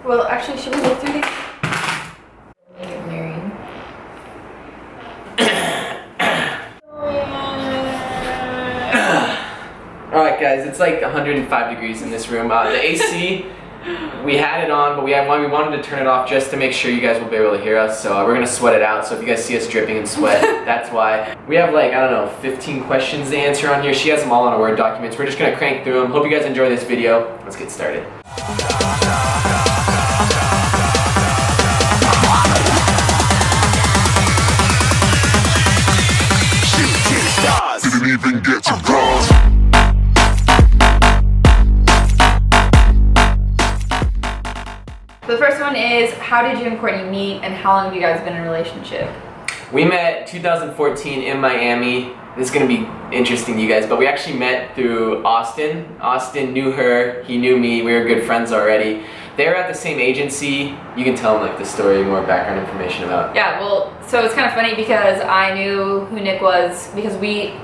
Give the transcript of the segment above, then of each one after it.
Well, actually, should we look through these? Get married. Alright guys, it's like 105 degrees in this room. The AC, we had it on, but we wanted to turn it off just to make sure you guys will be able to hear us. So we're gonna sweat it out. So if you guys see us dripping in sweat, that's why. We have like, I don't know, 15 questions to answer on here. She has them all on a Word document. So we're just gonna crank through them. Hope you guys enjoy this video. Let's get started. Didn't even get to cross. So the first one is, how did you and Courtney meet, and how long have you guys been in a relationship? We met 2014 in Miami. This is gonna be interesting to you guys, but we actually met through Austin. Austin knew her, he knew me, we were good friends already. They were at the same agency. You can tell them like the story, more background information about. Yeah, well, so it's kind of funny because I knew who Nick was because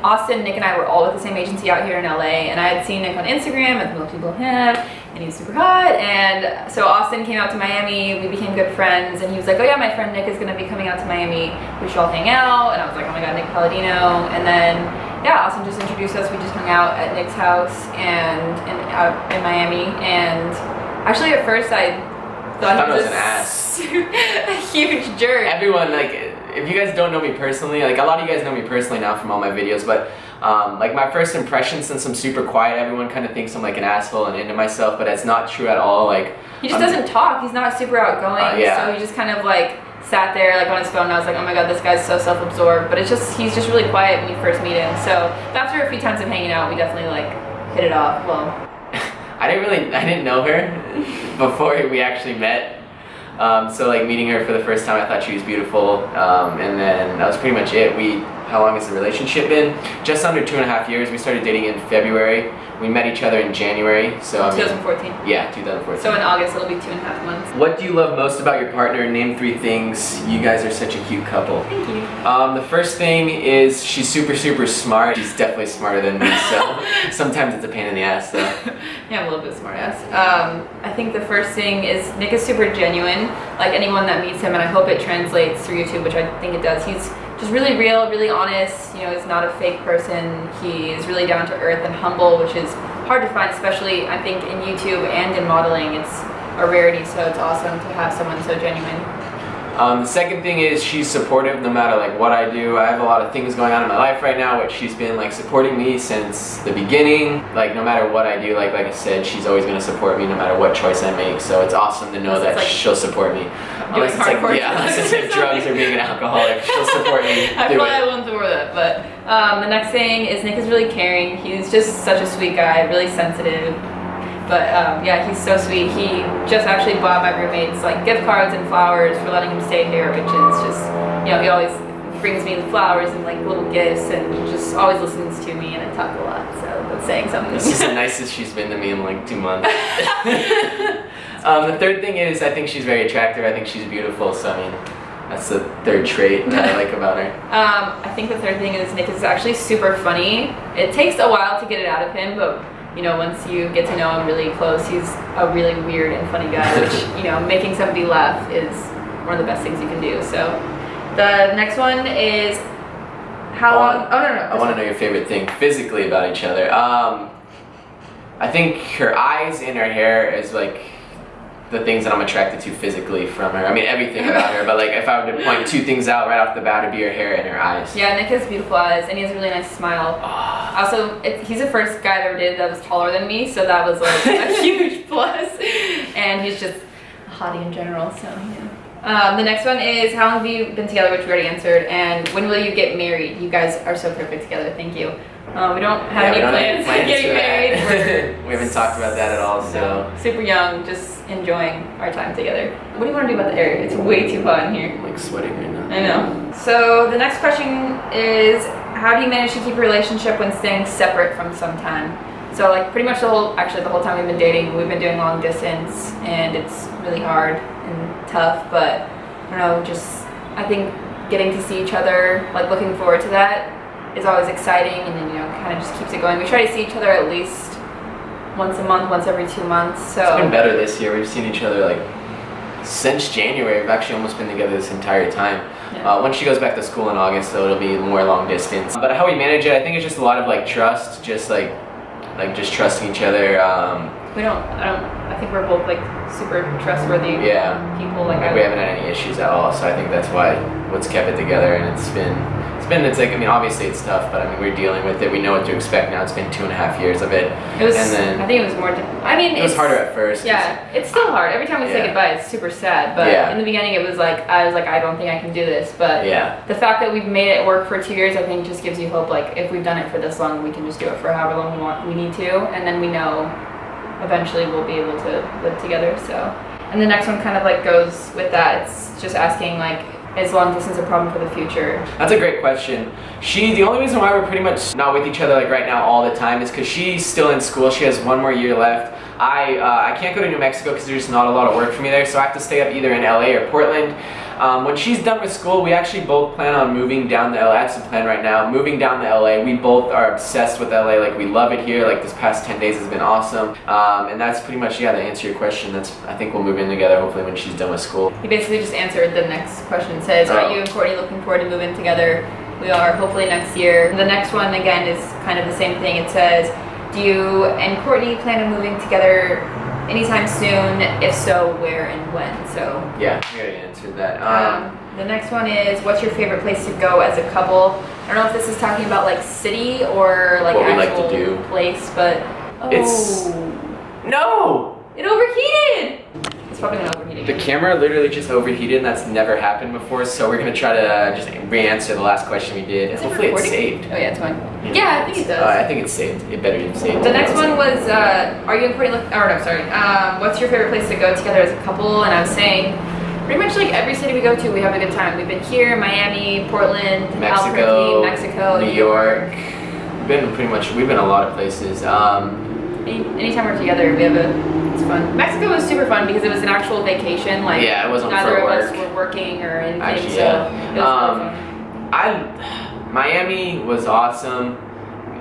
Austin, Nick and I were all with the same agency out here in LA, and I had seen Nick on Instagram and most people have, and he was super hot, and so Austin came out to Miami, we became good friends, and he was like, oh yeah, my friend Nick is gonna be coming out to Miami, we should all hang out, and I was like, oh my god, Nick Palladino, and then, yeah, Austin just introduced us, we just hung out at Nick's house and out in Miami, and actually at first I thought he was an ass. a huge jerk. Everyone, like, if you guys don't know me personally, like a lot of you guys know me personally now from all my videos, but like my first impression, since I'm super quiet, everyone kind of thinks I'm like an asshole and into myself, but it's not true at all. Like, he just doesn't talk, he's not super outgoing, yeah. So he just kind of like sat there like on his phone, and I was like, oh my god, this guy's so self-absorbed, but he's just really quiet when you first meet him. So after a few times of hanging out, we definitely like hit it off. Well, I didn't know her before we actually met. So like meeting her for the first time, I thought she was beautiful, and then that was pretty much it. How long has the relationship been? Just under 2.5 years. We started dating in February. We met each other in January. So 2014. Yeah, 2014. So in August it'll be 2.5 months. What do you love most about your partner? Name 3 things. You guys are such a cute couple. Thank you. The first thing is she's super smart. She's definitely smarter than me, so sometimes it's a pain in the ass though. Yeah, I'm a little bit smart ass. I think the first thing is Nick is super genuine. Like anyone that meets him, and I hope it translates through YouTube, which I think it does. He's just really real, really honest. You know, he's not a fake person. He is really down to earth and humble, which is hard to find, especially I think in YouTube and in modeling. It's a rarity, so it's awesome to have someone so genuine. The second thing is she's supportive no matter like what I do. I have a lot of things going on in my life right now, which she's been like supporting me since the beginning. Like no matter what I do, like I said, she's always going to support me no matter what choice I make. So it's awesome to know that like, she'll support me. Unless it's like drugs or being an alcoholic, she'll support me. I probably won't support that. But the next thing is Nick is really caring. He's just such a sweet guy, really sensitive. But yeah, he's so sweet. He just actually bought my roommates like gift cards and flowers for letting him stay here, which is just, you know, he always brings me the flowers and like little gifts and just always listens to me, and I talk a lot, so that's saying something. This is the nicest she's been to me in like 2 months. The third thing is I think she's very attractive. I think she's beautiful, so I mean, that's the third trait that I like about her. I think the third thing is Nick is actually super funny. It takes a while to get it out of him, but you know, once you get to know him really close, he's a really weird and funny guy, which, you know, making somebody laugh is one of the best things you can do. So the next one is how long? Oh, no. I want to know your favorite thing physically about each other. I think her eyes and her hair is like the things that I'm attracted to physically from her. I mean, everything about her, but like if I were to point 2 things out right off the bat, it'd be her hair and her eyes. Yeah, Nick has beautiful eyes, and he has a really nice smile. Also, he's the first guy I've ever dated that was taller than me, so that was like a huge plus. And he's just a hottie in general, so yeah. The next one is, how long have you been together, which we already answered, and when will you get married? You guys are so perfect together, thank you. We don't have any plans to get married. We haven't talked about that at all, so. Super young, just enjoying our time together. What do you want to do about the area? It's way too hot in here. I'm like sweating right now. I know. So the next question is, how do you manage to keep a relationship when staying separate from some time? So like pretty much the whole time we've been dating, we've been doing long distance, and it's really hard and tough, but I don't know, just I think getting to see each other, like looking forward to that is always exciting, and then, you know, kind of just keeps it going. We try to see each other at least once a month, once every 2 months. So it's been better this year. We've seen each other like since January. We've actually almost been together this entire time. Yeah. Once she goes back to school in August, so it'll be more long distance. But how we manage it, I think it's just a lot of like trust, just like just trusting each other. I think we're both like super trustworthy people. Like we haven't had any issues at all, so I think that's what's kept it together. And it's like, I mean, obviously it's tough, but I mean, we're dealing with it. We know what to expect now. It's been 2.5 years of it. I think it was more. It was harder at first. Yeah, it's still hard. Every time we say goodbye, it's super sad. But in the beginning, it was like I don't think I can do this. But the fact that we've made it work for 2 years, I think, just gives you hope. Like if we've done it for this long, we can just do it for however long we need to, and then we know eventually we'll be able to live together. So, and the next one kind of like goes with that. It's just asking like, is long distance a problem for the future? That's a great question. The only reason why we're pretty much not with each other like right now all the time is because she's still in school. She has 1 more year left. I can't go to New Mexico because there's not a lot of work for me there, so I have to stay up either in LA or Portland. When she's done with school, we actually both plan on moving down to LA. That's the plan right now, moving down to LA. We both are obsessed with LA. Like we love it here. Like this past 10 days has been awesome. And that's pretty much, to answer your question. I think we'll move in together hopefully when she's done with school. You basically just answered the next question. It says, are you and Courtney looking forward to moving together? We are, hopefully next year. The next one again is kind of the same thing. It says, do you and Courtney plan on moving together anytime soon? If so, where and when? So yeah, we already answered that. The next one is, what's your favorite place to go as a couple? I don't know if this is talking about like city or like what actual we like to do. Place, but it overheated. It's probably gonna overheat again. The camera literally just overheated, and that's never happened before. So we're gonna try to just re-answer the last question we did. Hopefully it's saved. Oh yeah, it's fine. Yeah, I think it does. I think it's saved. It better be saved. The next one was, are you and Courtney what's your favorite place to go together as a couple? And I was saying, pretty much like every city we go to, we have a good time. We've been here, Miami, Portland, Mexico, New York. We've been a lot of places. Anytime we're together, it's fun. Mexico was super fun because it was an actual vacation. Like it wasn't neither for work. of us were working or anything. Actually, It was fun. Miami was awesome.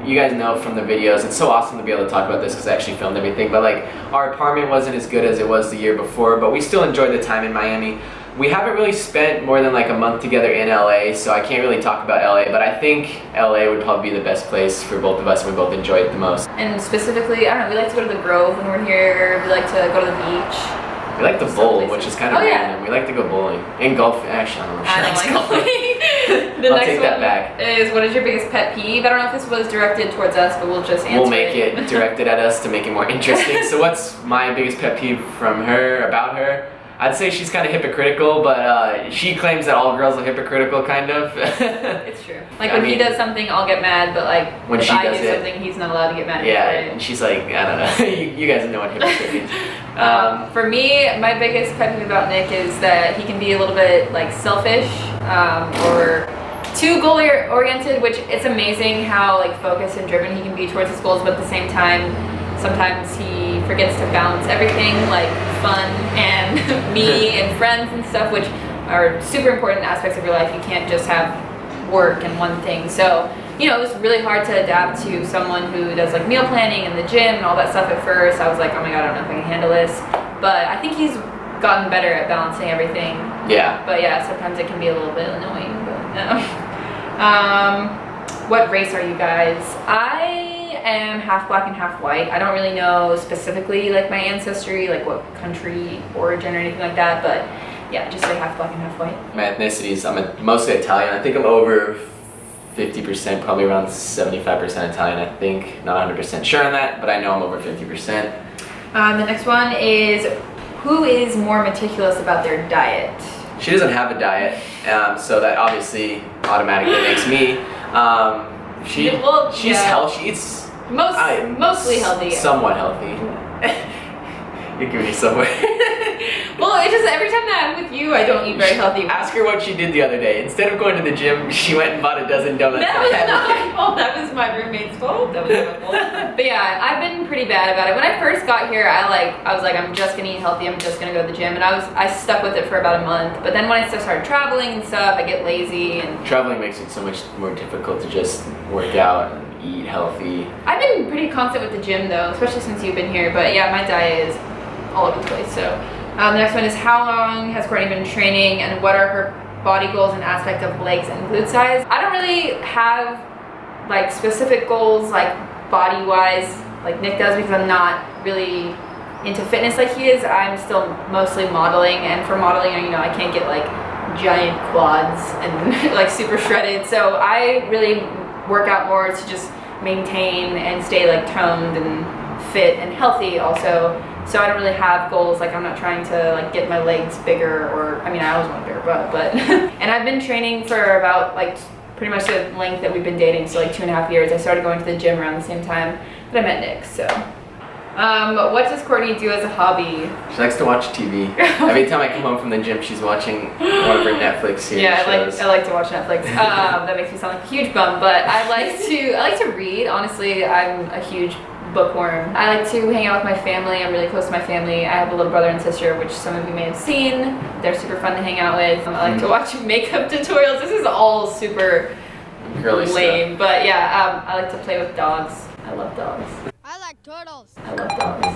You guys know from the videos, it's so awesome to be able to talk about this because I actually filmed everything. But like, our apartment wasn't as good as it was the year before, but we still enjoyed the time in Miami. We haven't really spent more than like a month together in LA, so I can't really talk about LA, but I think LA would probably be the best place for both of us. We both enjoy it the most. And specifically, I don't know, we like to go to the Grove when we're here. We like to go to the beach. We like to bowl, which is kind of random. We like to go bowling. And golf, actually, I don't know. The I'll next take that one back. is, what is your biggest pet peeve? I don't know if this was directed towards us, but we'll just answer it. We'll make it directed at us to make it more interesting. So what's my biggest pet peeve about her? I'd say she's kind of hypocritical, but she claims that all girls are hypocritical, kind of. It's true. Like when he does something, I'll get mad, but like when if she I does do something, he's not allowed to get mad at me. Yeah, and she's like, I don't know. you guys know what hypocrite means. For me, my biggest pet peeve about Nick is that he can be a little bit like selfish or too goal oriented, which it's amazing how like focused and driven he can be towards his goals, but at the same time, sometimes he forgets to balance everything, like fun and me and friends and stuff, which are super important aspects of your life. You can't just have work and one thing. So, it was really hard to adapt to someone who does like meal planning and the gym and all that stuff at first. I was like, oh my god, I don't know if I can handle this. But I think he's gotten better at balancing everything. Yeah. But yeah, sometimes it can be a little bit annoying. But what race are you guys? I am half black and half white. I don't really know specifically like my ancestry, like what country, origin, or anything like that, but yeah, just like half black and half white. My ethnicity is I'm mostly Italian. I think I'm over 50%, probably around 75% Italian. I think, not 100% sure on that, but I know I'm over 50%. The next one is, who is more meticulous about their diet? She doesn't have a diet, so that obviously automatically makes me. She's healthy. She eats mostly healthy. Somewhat healthy. You're giving me somewhere. Well, it's just every time that I'm with you, I don't eat very healthy. Ask her what she did the other day. Instead of going to the gym, she went and bought a dozen donuts. That was not my fault. That was my roommate's fault. That was my fault. But yeah, I've been pretty bad about it. When I first got here, I was like, I'm just gonna eat healthy. I'm just gonna go to the gym, and I stuck with it for about a month. But then when I started traveling and stuff, I get lazy. And traveling makes it so much more difficult to just work out and eat healthy. I've been pretty constant with the gym though, especially since you've been here. But yeah, my diet is all over the place. So The next one is, how long has Courtney been training, and what are her body goals and aspect of legs and glute size? I don't really have like specific goals like body wise like Nick does, because I'm not really into fitness like he is. I'm still mostly modeling, and for modeling, you know, I can't get like giant quads and like super shredded, so I really work out more to just maintain and stay like toned and fit and healthy also. So I don't really have goals, like I'm not trying to like get my legs bigger, or I mean I always want a bigger butt, but and I've been training for about like pretty much the length that we've been dating, so like 2.5 years. I started going to the gym around the same time that I met Nick. So what does Courtney do as a hobby? She likes to watch TV. Every time I come home from the gym, she's watching one of her Netflix series. Yeah, shows. I like to watch Netflix. That makes me sound like a huge bum, but I like to read. Honestly, I'm a huge bookworm. I like to hang out with my family. I'm really close to my family. I have a little brother and sister, which some of you may have seen. They're super fun to hang out with. I like to watch makeup tutorials. This is all super Girly lame, but yeah, I like to play with dogs. I love dogs. I like turtles. I love dogs.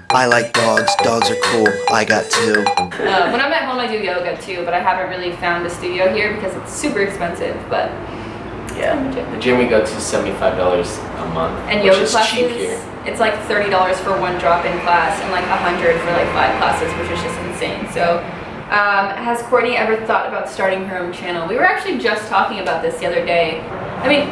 I like dogs. Dogs are cool. I got two. When I'm at home, I do yoga too, but I haven't really found a studio here because it's super expensive. But yeah, the gym we go to is $75 a month, and which yoga is classes, cheap here. it's like $30 for one drop-in class and like $100 for like 5 classes, which is just insane. So, has Courtney ever thought about starting her own channel? We were actually just talking about this the other day. I mean,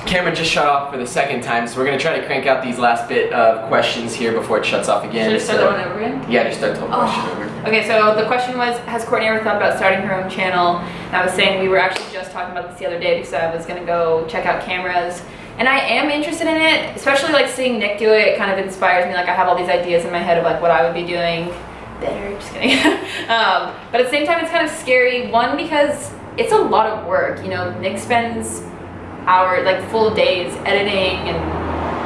Camera just shut off for the second time, so we're gonna try to crank out these last bit of questions here before it shuts off again. Should I start that one over again? Yeah, just start the whole question over. Okay, so the question was, has Courtney ever thought about starting her own channel? And I was saying we were actually just talking about this the other day because I was gonna go check out cameras. And I am interested in it, especially like seeing Nick do it kind of inspires me. Like I have all these ideas in my head of like what I would be doing better, just kidding. But at the same time, it's kind of scary. One, because it's a lot of work. You know, Nick spends hours, like full days editing and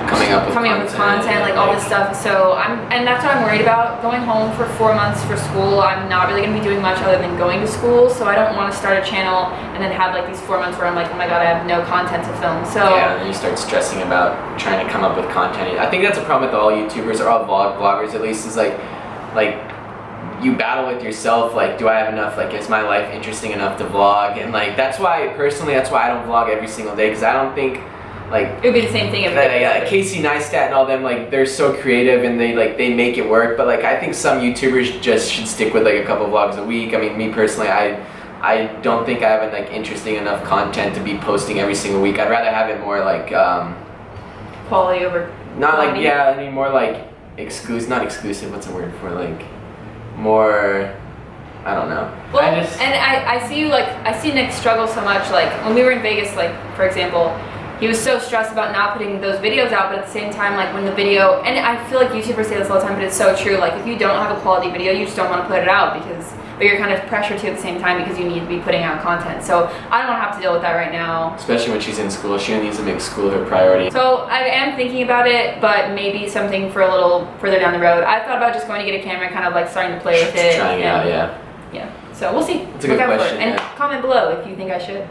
coming up with content, like all this stuff. So and that's what I'm worried about. Going home for 4 months for school, I'm not really gonna be doing much other than going to school. So I don't want to start a channel and then have like these 4 months where I'm like, oh my god, I have no content to film. So yeah, and you start stressing about trying to come up with content. I think that's a problem with all YouTubers or all vloggers at least, is like you battle with yourself, like, do I have enough, like, is my life interesting enough to vlog? And like that's why I don't vlog every single day, because I don't think like it would be the same thing every day. Casey Neistat and all them, like they're so creative and they make it work. But like I think some YouTubers just should stick with like a couple vlogs a week. I mean, me personally, I don't think I have like interesting enough content to be posting every single week. I'd rather have it more like quality over not quantity. like, yeah, I mean more like not exclusive, what's the word for, like more, I don't know. Well, I see you, like, I see Nick struggle so much. Like when we were in Vegas, like for example, he was so stressed about not putting those videos out, but at the same time, like when the video, and I feel like YouTubers say this all the time, but it's so true. Like if you don't have a quality video, you just don't want to put it out but you're kind of pressured to at the same time because you need to be putting out content. So I don't want to have to deal with that right now. Especially when she's in school, she needs to make school her priority. So I am thinking about it, but maybe something for a little further down the road. I thought about just going to get a camera and kind of like starting to play with it. Trying it out, yeah. Yeah, so we'll see. It's a good question, And yeah. comment below if you think I should.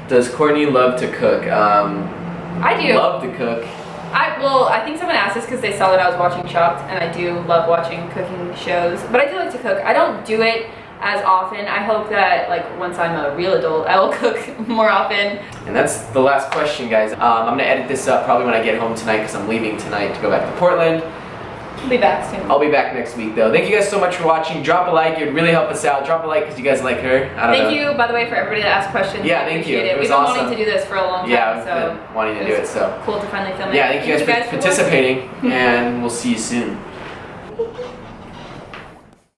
Does Courtney love to cook? I do. Love to cook. I think someone asked this because they saw that I was watching Chopped, and I do love watching cooking shows, but I do like to cook. I don't do it as often. I hope that like once I'm a real adult, I will cook more often. And that's the last question, guys. I'm gonna edit this up probably when I get home tonight because I'm leaving tonight to go back to Portland. I'll be back soon. I'll be back next week though. Thank you guys so much for watching. Drop a like, it would really help us out. Drop a like because you guys like her. Thank you, by the way, for everybody that asked questions. Yeah, thank you. We've been wanting to do this for a long time. Yeah, so we've been wanting to do it, so. Cool to finally film it. Yeah, thank you guys for participating, and we'll see you soon.